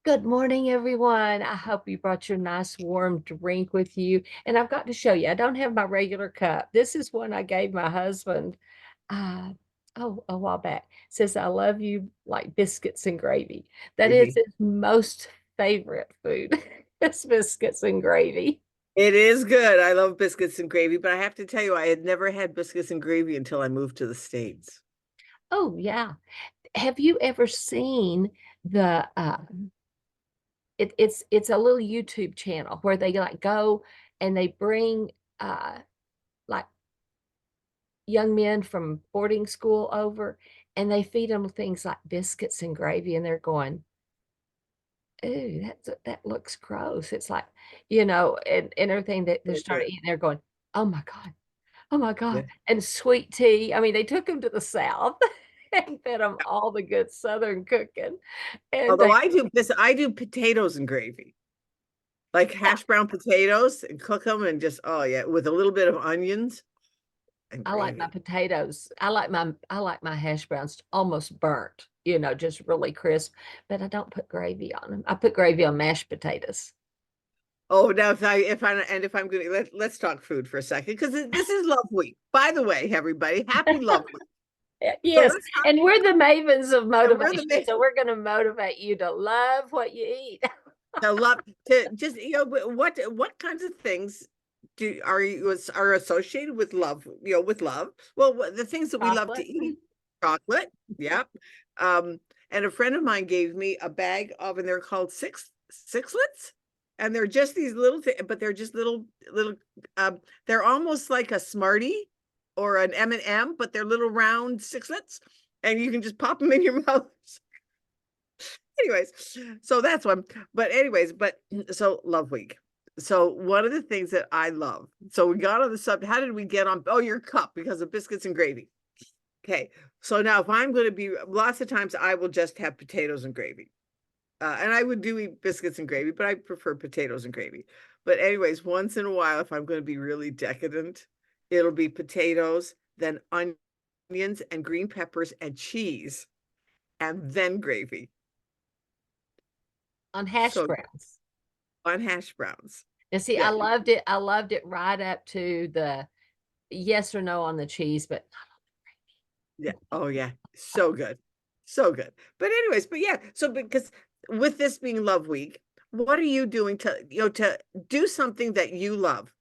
Good morning, everyone. I hope you brought your nice warm drink with you. And I've got to show you, I don't have my regular cup. This is one I gave my husband uh, a while back. It says, I love you like biscuits and gravy. That is Gravy. his most favorite food. It's biscuits and gravy. It is good. I love biscuits and gravy, but I have to tell you, I had never had biscuits and gravy until I moved to the States. Oh, yeah. Have you ever seen the it's a little YouTube channel where they like go and they bring like young men from boarding school over and they feed them things like biscuits and gravy and they're going, ooh, that looks gross. It's like, and everything that they're So starting good. to eat, they're going, oh my God, oh my Yeah. God. And sweet tea. I mean, they took them to the South and fed them all the good Southern cooking. And Although they, I do this, I do potatoes and gravy, like yeah, hash brown potatoes and cook them and just, oh yeah, with a little bit of onions and I like my gravy. potatoes. I like my hash browns almost burnt, just really crisp, but I don't put gravy on them. I put gravy on mashed potatoes. Oh, now if I'm gonna let's talk food for a second because this is Love Week. By the way, everybody, happy Love Week. So Yes, let's talk. and we're the mavens of And we're motivation, the so we're going to motivate you to love what you eat. to love to just what kinds of things do are associated with love, with love. Well, the things that we love to Chocolate. eat. Chocolate, yep. And a friend of mine gave me a bag of, and they're called sixlets, and they're just these little but they're just little they're almost like a Smartie or an M&M, but they're little round sixlets, and you can just pop them in your mouth. Anyways, so that's one. But anyways, so Love Week. So one of the things that I love. So we got on the subject. How did we get on? Oh, your cup because of biscuits and gravy. Okay. So now if I'm going to be lots of times I will just have potatoes and gravy. And I would do eat biscuits and gravy, but I prefer potatoes and gravy. But anyways, once in a while, if I'm going to be really decadent, it'll be potatoes, then onions and green peppers and cheese, and then gravy. On hash So browns. on hash browns. And see, I Yeah. loved it. I loved it right up to the yes or no on the cheese, but Yeah. Oh yeah. So good. So good. But anyways, but yeah, so because with this being Love Week, what are you doing to do something that you love?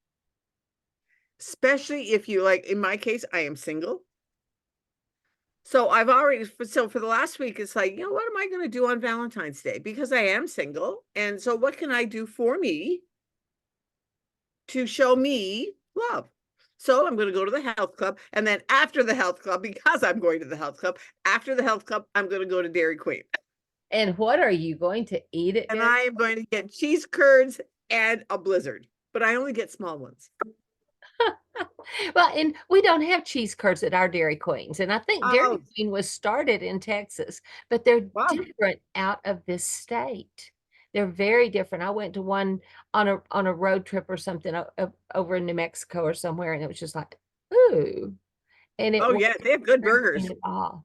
Especially if you like, in my case, I am single. So I've already so for the last week, it's like, what am I going to do on Valentine's Day? Because I am single. And so what can I do for me to show me love? So I'm going to go to the health club. And then after the health club, because I'm going to the health club, after the health club, I'm going to go to Dairy Queen. and what are you going to eat at And dinner? I am going to get cheese curds and a blizzard, but I only get small ones. Well, and we don't have cheese curds at our Dairy Queens. And I think Dairy Oh, Queen was started in Texas, but they're wow. different out of this state. They're very different. I went to one on a road trip or something over in New Mexico or somewhere, and it was just like, ooh, and it Oh, wasn't yeah. They have good American burgers. at all.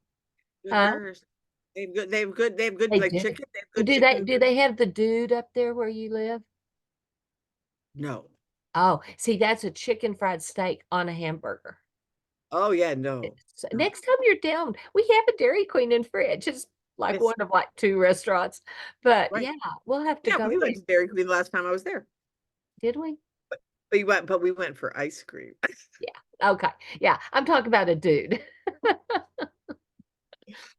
Good Huh? burgers. They have good They like do. chicken. They have good Do they chicken. do they have the dude up there where you live? No. Oh, see, that's a chicken fried steak on a hamburger. Oh, yeah. No. So No. next time you're down, we have a Dairy Queen in Fridge. It's like It's one of like two restaurants. But right. yeah, we'll have to Yeah. go We there. went to Dairy Queen the last time I was there. Did we? But we went for ice cream. Yeah. Okay. Yeah. I'm talking about a dude.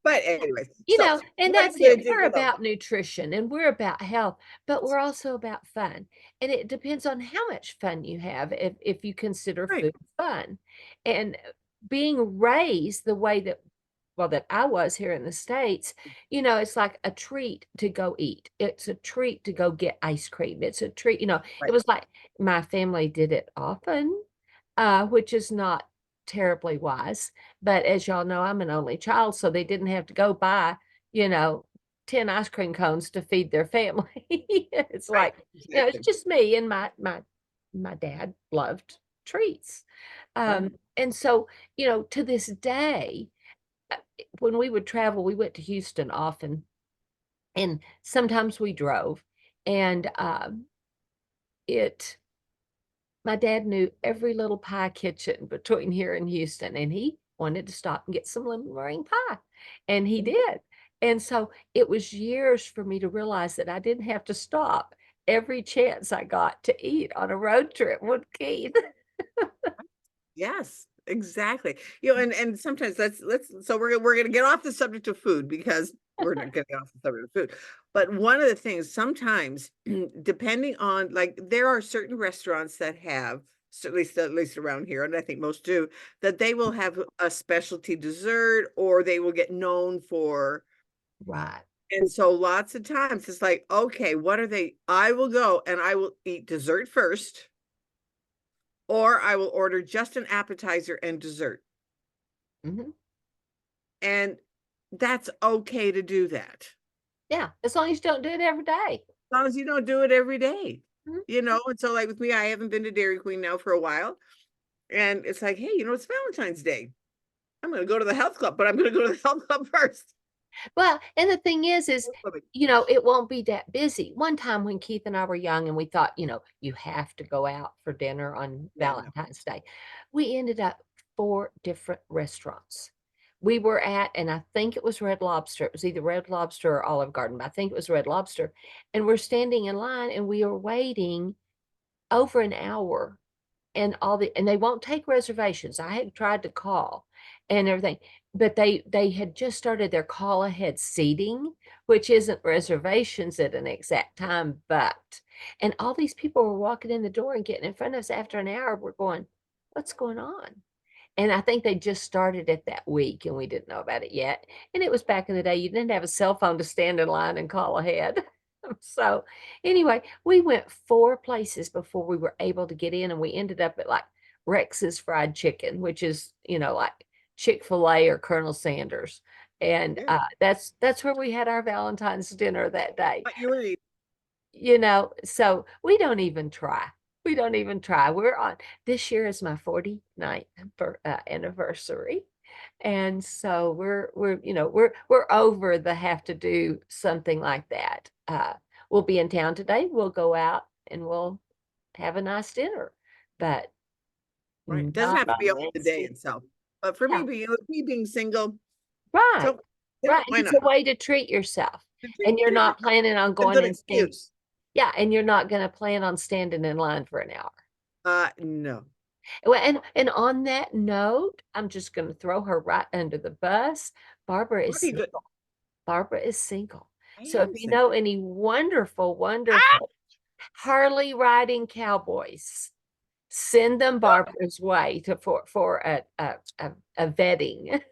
But anyways, so And what are that's you going it. to do We're for love? about nutrition and we're about health, but we're also about fun. And it depends on how much fun you have if you consider Right. food fun. And being raised the way that well that I was here in the States, it's like a treat to go eat. It's a treat to go get ice cream. It's a treat, it Right. was like my family did it often, which is not terribly wise. But as y'all know, I'm an only child, so they didn't have to go buy, you know, 10 ice cream cones to feed their family. It's Right. like, it's Exactly. just me and my dad loved treats. Right. And so, to this day, when we would travel, we went to Houston often. and sometimes we drove, and, it my dad knew every little pie kitchen between here and Houston, and he wanted to stop and get some lemon meringue pie, and he did. And so it was years for me to realize that I didn't have to stop every chance I got to eat on a road trip with Keith. Yes, exactly. And sometimes let's so we're gonna get off the subject of food because we're not getting off the subject of food. But one of the things sometimes, depending on like there are certain restaurants that have, so at least around here, and I think most do, that they will have a specialty dessert or they will get known for. Right. And so lots of times it's like, okay, what are they? I will go and I will eat dessert first, or I will order just an appetizer and dessert. Mhm. And that's okay to do that, Yeah, as long as you don't do it every day. as long as you don't do it every day, Mhm. and so, like, with me, I haven't been to Dairy Queen now for a while, and it's like, "Hey, it's Valentine's Day. I'm gonna go to the health club, but I'm gonna go to the health club first." Well, and the thing is, it won't be that busy. One time when Keith and I were young and we thought, you have to go out for dinner on Yeah, no. Valentine's Day, we ended up 4 different restaurants. We were at, and I think it was Red Lobster. It was either Red Lobster or Olive Garden, but I think it was Red Lobster. And we're standing in line and we are waiting over an hour and they won't take reservations. I had tried to call and everything, but they had just started their call ahead seating, which isn't reservations at an exact time, but and all these people were walking in the door and getting in front of us after an hour. We're going, "What's going on?" And I think they just started it that week, and we didn't know about it yet. And it was back in the day, you didn't have a cell phone to stand in line and call ahead. So, anyway, we went 4 places before we were able to get in, and we ended up at, like, Rex's Fried Chicken, which is, like Chick-fil-A or Colonel Sanders. And, Yeah, that's where we had our Valentine's dinner that day. but you were eating. So we don't even try. We don't even try. This year is my 49th anniversary. And so we're over the have to do something like that. We'll be in town today. We'll go out and we'll have a nice dinner, but Right, it doesn't not have to be on on the day Wednesday. itself, but for me Yeah, being single, right. so, Right. And why it's not? a way to treat yourself. To And you're treat not yourself. planning on A going good and stand. excuse. Yeah, and you're not gonna plan on standing in line for an hour. No. Well, and on that note, I'm just gonna throw her right under the bus. Barbara is What are you good? single. Barbara is single. I So if am you single. know any wonderful, Ah! wonderful Harley riding cowboys, send them Barbara's way for a vetting.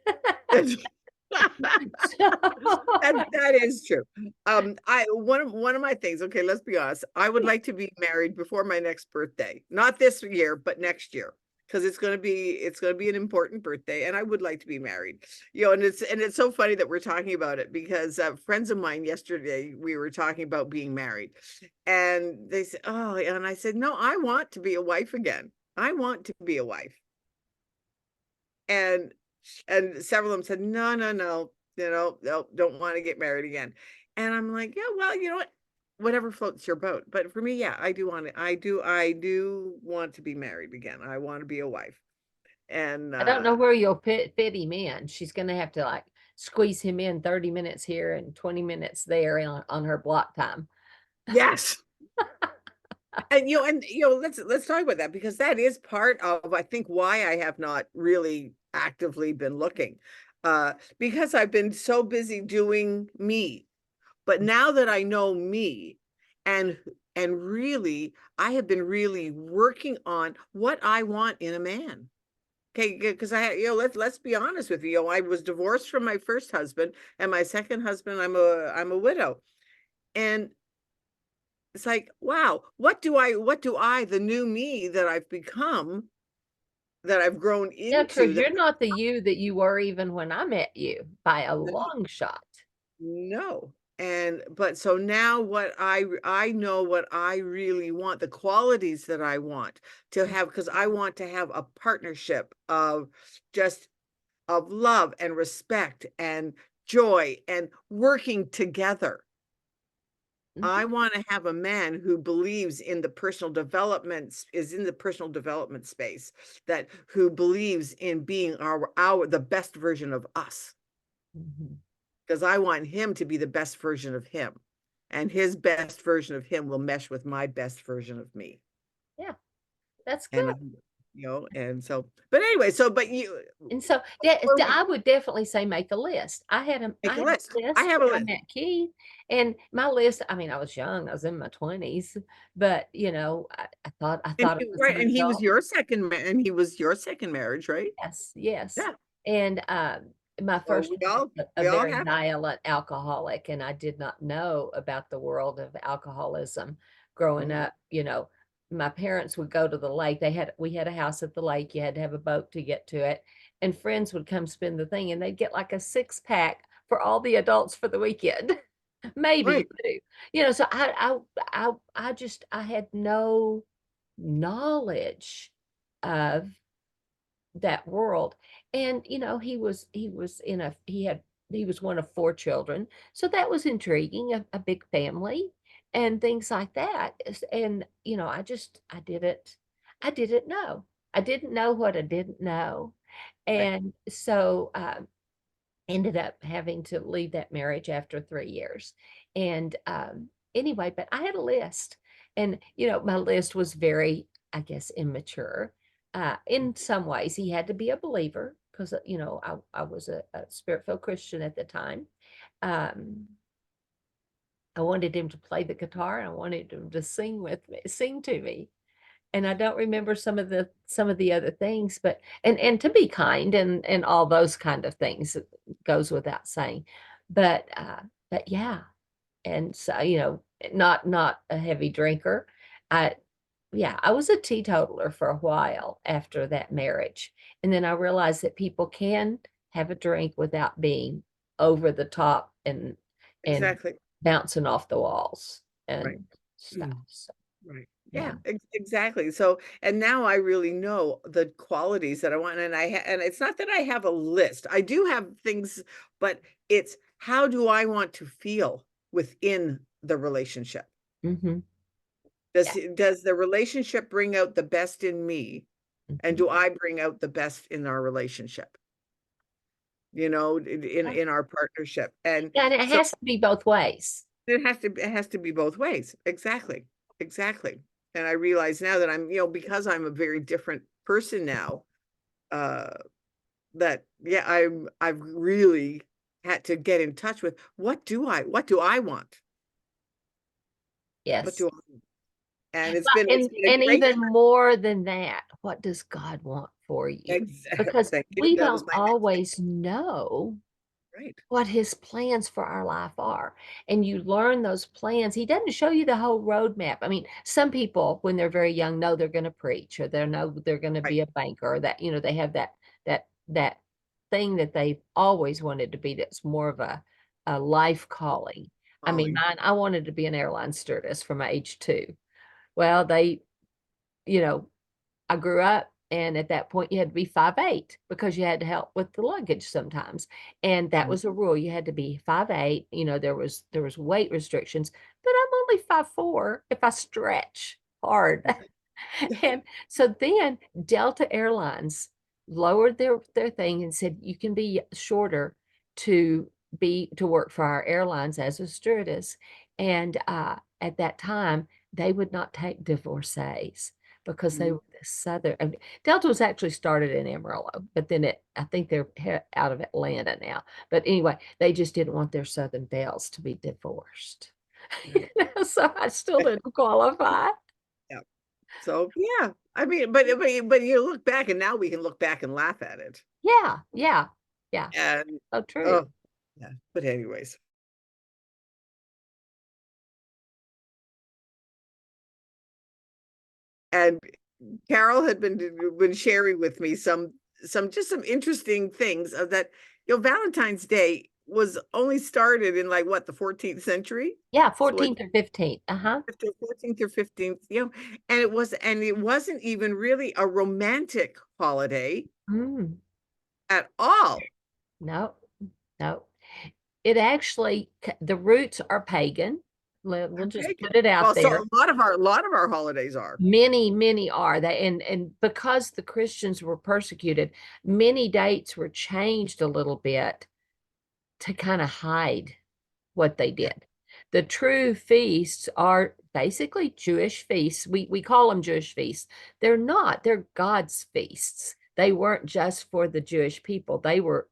So That is true. I one of my things, okay, let's be honest. I would like to be married before my next birthday. Not this year, but next year. Because it's gonna be an important birthday, and I would like to be married. And it's so funny that we're talking about it because friends of mine yesterday we were talking about being married, and they said, "Oh," and I said, "No, I want to be a wife again. I want to be a wife." And several of them said, "No, no, no, no, don't wanna get married again." And I'm like, "Yeah, well, you know what? Whatever floats your boat." But for me, yeah, I do want to be married again. I wanna be a wife. And, I don't know where you'll fit him in. She's gonna have to, like, squeeze him in 30 minutes here and 20 minutes there on her block time. yes. Let's talk about that because that is part of, I think, why I have not really actively been looking, because I've been so busy doing me. But now that I know me and really I have been really working on what I want in a man. Okay, because let's be honest with you. I was divorced from my first husband and my second husband, I'm a widow. And it's like, wow, what do I, the new me that I've become, that I've grown Yeah, into because that you're not the you that you were even when I met you by a no. long shot. No. And but so now I know what I really want, the qualities that I want to Mm, have, because I want to have a partnership of just of love and respect and joy and working together. I want to have a man who believes in the personal development, is in the personal development space, that who believes in being the best version of us. Mhm. Because I want him to be the best version of him. And his best version of him will mesh with my best version of me. Yeah, that's And good. and so, but anyway, so but you And so before we I would definitely say make a list. I make a had a list. I list have a when I list. met Keith, and my list, I mean, I was young, I was in my 20s, but I And thought it he, was right, an and he was adult. your second and he was your second marriage, right? Yes, yes. Yeah. And, my So first one was a we all very have it. violent alcoholic, and I did not know about the world of alcoholism growing Mm, up. My parents would go to the lake. We had a house at the lake. You had to have a boat to get to it, and friends would come spend the thing, and they'd get like a six-pack for all the adults for the weekend, maybe right. two. So I had no knowledge of that world. And he was one of four children, so that was intriguing, a big family and things like that. And I didn't know. I didn't know what I didn't know. Right. And so ended up having to leave that marriage after 3 years. And anyway, but I had a list, and my list was very, I guess, immature. In some ways, he had to be a believer because I was a spirit-filled Christian at the time. Um, I wanted him to play the guitar, and I wanted him to sing to me. And I don't remember some of the other things, but and to be kind and all those kind of things, it goes without saying. But yeah, and so, not a heavy drinker. I Yeah, I was a teetotaler for a while after that marriage, and then I realized that people can have a drink without being over the top and Exactly. bouncing off the walls Right. and stuff, Mm, so, right. Yeah, yeah. exactly. So, and now I really know the qualities that I want, and and it's not that I have a list. I do have things, but it's how do I want to feel within the relationship? Mhm. Yeah. Does the relationship bring out the best in me? And Mhm. do I bring out the best in our relationship? Yeah. In our partnership. And Yeah, and it so has to be both ways. it has to be both ways. Exactly. Exactly. And I realize now that because I'm a very different person now, uh, that yeah, I've really had to get in touch with what do I want? What Yes. do I and Well, it's been a and great even more than that, what does God want for you? Because thank you. we That was don't my next thing. always know Right. what his plans for our life are. And you learn those plans. He doesn't show you the whole roadmap. I mean, some people, when they're very young, know they're going to preach, or they know they're going to Right. be a banker, or that, they have that thing that they've always wanted to be, that's more of a life calling. I mean, Calling. I wanted to be an airline stewardess from age 2. Well, you know, I grew up, and at that point you had to be 5'8" because you had to help with the luggage sometimes. And that Mm. was a rule. You had to be 5'8". There was weight restrictions, but I'm only 5'4" if I stretch hard. And so then Delta Airlines lowered their thing and said, "You can be shorter to work for our airlines as a stewardess." And, at that time, they would not take divorcees because they Mm. were this Southern. Delta was actually started in Amarillo, but then I think they're out of Atlanta now. But anyway, they just didn't want their Southern belles to be divorced. Right. So I still didn't qualify. Yeah. So, yeah, I mean, but you look back and now we can look back and laugh at it. Yeah, yeah, yeah. And, So true. oh, yeah, but anyways. And Carol had been sharing with me some interesting things of that, Valentine's Day was only started in like what, the 14th century? Yeah, So what, 14th or 15th. Uh-huh. 14th or 15th, and it wasn't even really a romantic holiday Mm, at all. no, no. It actually, the roots are pagan. We'll I'm just taken. put it out Well, so there. a lot of our holidays are. Many are that, and because the Christians were persecuted, many dates were changed a little bit to kind of hide what they Yeah. did. The true feasts are basically Jewish feasts. We call them Jewish feasts. They're not, they're God's feasts. They weren't just for the Jewish people. They were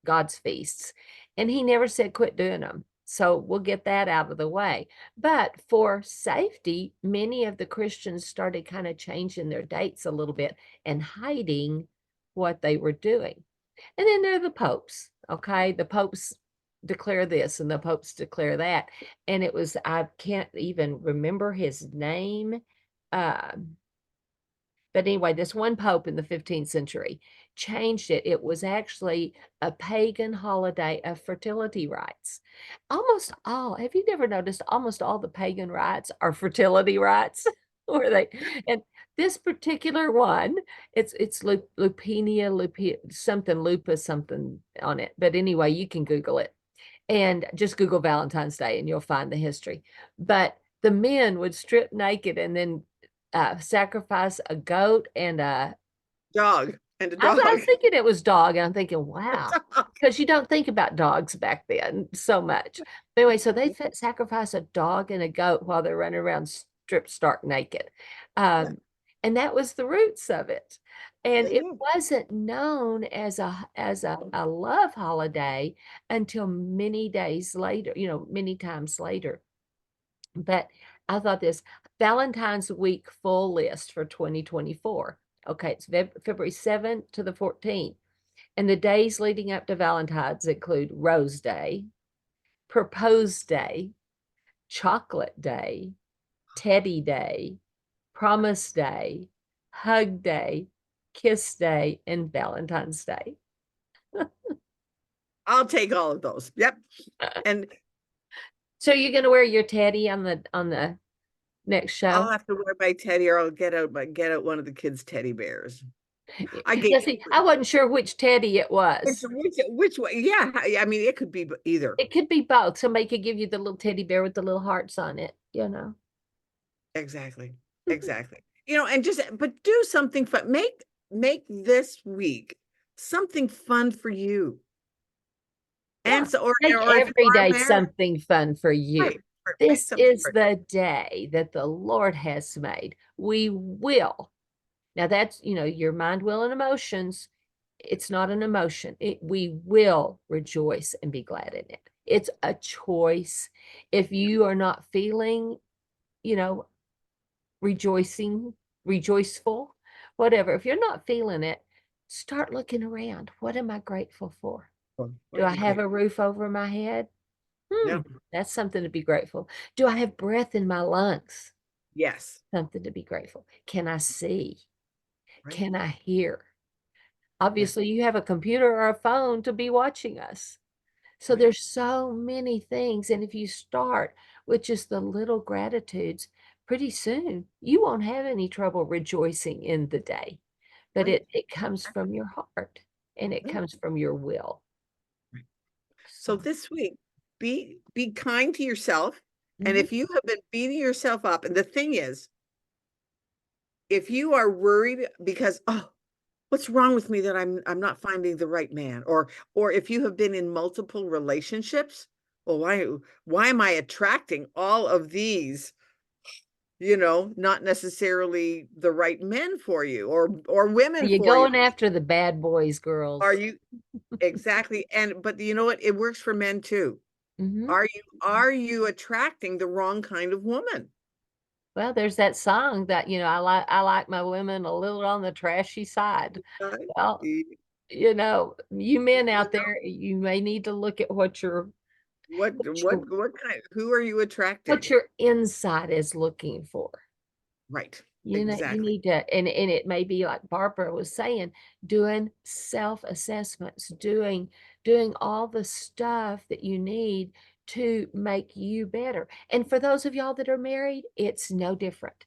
God's feasts. And he never said quit doing them. So we'll get that out of the way. But for safety, many of the Christians started kind of changing their dates a little bit and hiding what they were doing. And then there are the popes. Okay. The popes declare this and the popes declare that. And it was, I can't even remember his name. Um, but anyway, this one pope in the 15th century changed it. It was actually a pagan holiday of fertility rites. Almost all, have you never noticed almost all the pagan rites are fertility rites? Or they, and this particular one, it's something lupus something on it. But anyway, you can Google it and just Google Valentine's Day and you'll find the history. But the men would strip naked and then sacrifice a goat and a Dog and a I dog. was thinking it was dog, and I'm thinking, A wow, dog. because you don't think about dogs back then so much. But anyway, so they sacrifice a dog and a goat while they're running around stripped stark naked. Yeah, Um, and that was the roots of it. And there you it go. wasn't known as a love holiday until many days later, many times later. But I thought this Valentine's Week full list for 2024. Okay, it's February 7th to the 14th. And the days leading up to Valentine's include Rose Day, Propose Day, Chocolate Day, Teddy Day, Promise Day, Hug Day, Kiss Day, and Valentine's Day. I'll take all of those. Yep. And So you're gonna wear your teddy on the next I'll show? have to wear my teddy, or I'll get out one of the kids' teddy bears. I get Yeah, see, I wasn't sure which teddy it which was. which way. Yeah, I mean it could be either. It could be both. Somebody could give you the little teddy bear with the little hearts on it. Exactly. Exactly. And just but do something fun. Make this week something fun for you. Yeah. And so, or Make or if you every are day married, something fun for you. right, make This something is for the day that the Lord has made. We will. Now that's, your mind, will, and emotions. It's not an emotion. We will rejoice and be glad in it. It's a choice. If you are not feeling, you know, rejoicing, rejoiceful, whatever, if you're not feeling it, start looking around. What am I grateful for? what Do are I you have a grateful? roof over my head? Yeah. That's something to be grateful. Do I have breath in my lungs? Yes. Something to be grateful. Can I see? Right. Can I hear? Yeah. Obviously, you have a computer or a phone to be watching us. So Right. there's so many things. And if you start with just the little gratitudes, pretty soon you won't have any trouble rejoicing in the day. But Right. it comes from your heart and it Yeah. comes from your will. Right. So So, this week, be kind to yourself. And mhm. if you have been beating yourself up, and the thing is, if you are worried because, oh, what's wrong with me that I'm not finding the right man, or if you have been in multiple relationships, well, why am I attracting all of these, not necessarily the right men for you, or Are women you for you? going after the bad boys, Are girls? you exactly? But you know what? It works for men too. Hmm. Are you attracting the wrong kind of woman? Well, there's that song that, I like my women a little on the trashy side. Right? Well, You you men you out there, you may need to look at What what what your what kind who are you what attracting? your inside is looking for. Right. You Exactly. need to, and it may be like Barbara was saying, doing self-assessments, doing all the stuff that you need to make you better. And for those of y'all that are married, it's no different.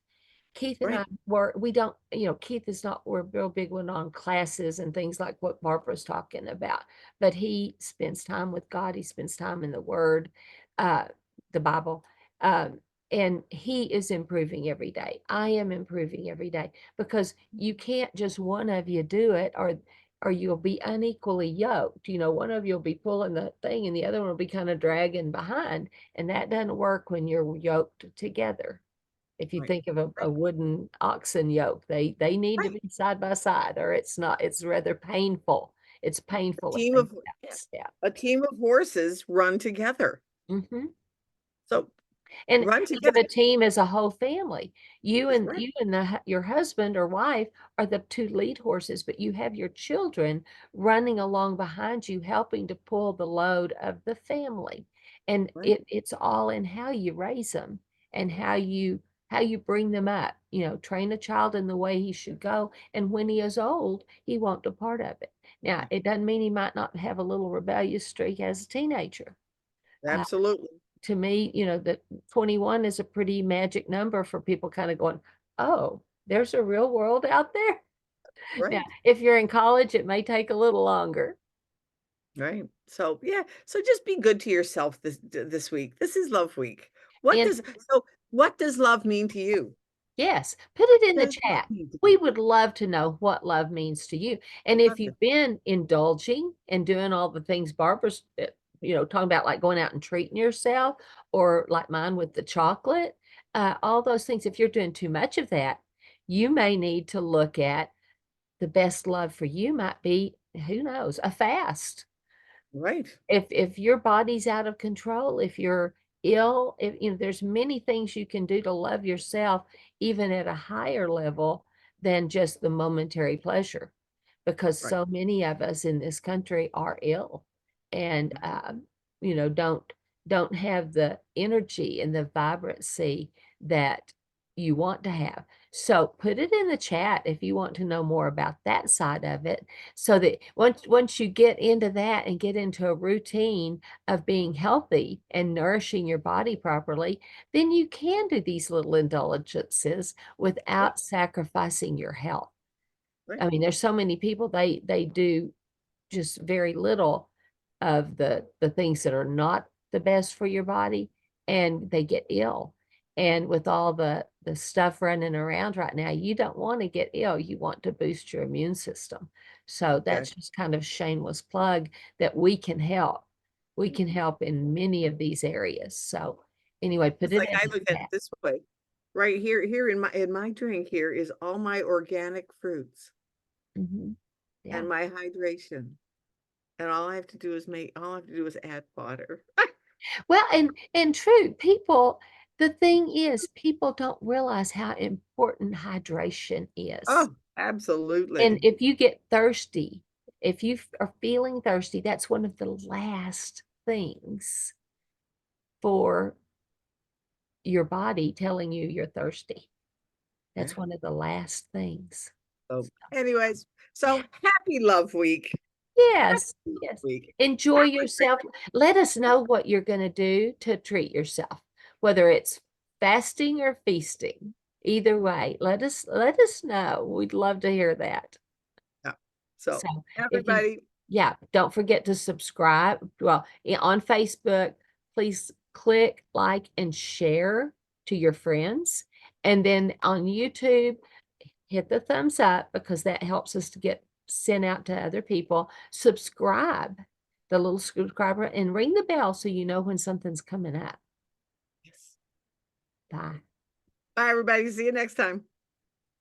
Keith and I Right. we don't, Keith is not, we're a real big one on classes and things like what Barbara's talking about, but he spends time with God. He spends time in the Word, uh, the Bible. And he is improving every day. I am improving every day because you can't just one of you do it, or you'll be unequally yoked. You know, one of you will be pulling the thing and the other one will be kind of dragging behind. And that doesn't work when you're yoked together. If you Right, think of a right, wooden oxen yoke, they need to right. be side by side, or it's not, it's rather painful. It's A painful if team they of step yeah, step. a team of horses run together. Mhm. So And run think of together. a team as a whole family. You That's and right. you and your husband or wife are the two lead horses, but you have your children running along behind you, helping to pull the load of the family. And Right. it's all in how you raise them and how you bring them up. You know, train a child in the way he should go, and when he is old, he won't depart of it. Now, Yeah, it doesn't mean he might not have a little rebellious streak as a teenager. Uh, absolutely. to me, you know, that 21 is a pretty magic number for people kind of going, oh, there's a real world out there. Now, Right. if you're in college, it may take a little longer. Right. So yeah. So just be good to yourself this week. This is Love Week. What And does so what does love mean to you? yes, put it in What the does love chat. mean to We you? would love to know what love means to you. And I'd if love to. you've been indulging and doing all the things Barbara's, talking about, like going out and treating yourself, or like mine with the chocolate, all those things, if you're doing too much of that, you may need to look at the best love for you might be, who knows, a fast. Right. If your body's out of control, if you're ill, if there's many things you can do to love yourself even at a higher level than just the momentary pleasure, because Right. so many of us in this country are ill and Right. don't have the energy and the vibrancy that you want to have. So put it in the chat if you want to know more about that side of it, so that once you get into that and get into a routine of being healthy and nourishing your body properly, then you can do these little indulgences Right. without sacrificing your health. Right. I mean, there's so many people, they do just very little of the things that are not the best for your body, and they get ill. And with all the stuff running around right now, you don't want to get ill. You want to boost your immune system. So Okay. that's just kind of a shameless plug that we can help. We can help in many of these areas. So anyway, put It's it like in I the look at it chat. this way. Right here in my drink here is all my organic fruits Mhm. Yeah. and my hydration. And all I have to do is add water. Well, and true, the thing is, people don't realize how important hydration is. Oh, And absolutely. if you get thirsty, if you are feeling thirsty, that's one of the last things for your body telling you you're thirsty. Yeah. That's one of the last things. So So, anyways, so happy Love Week. Happy yes, Love yes. Week. Enjoy Have a great yourself. Let us know what you're gonna do to treat yourself, whether it's fasting or feasting. Either way, let us know. We'd love to hear that. yeah. So So if you everybody, yeah, don't forget to subscribe. Well, on Facebook, please click like and share to your friends. And then on YouTube, hit the thumbs up because that helps us to get sent out to other people. Subscribe, the little subscriber, and ring the bell so you know when something's coming up. yes. Bye. Bye everybody. See you next time.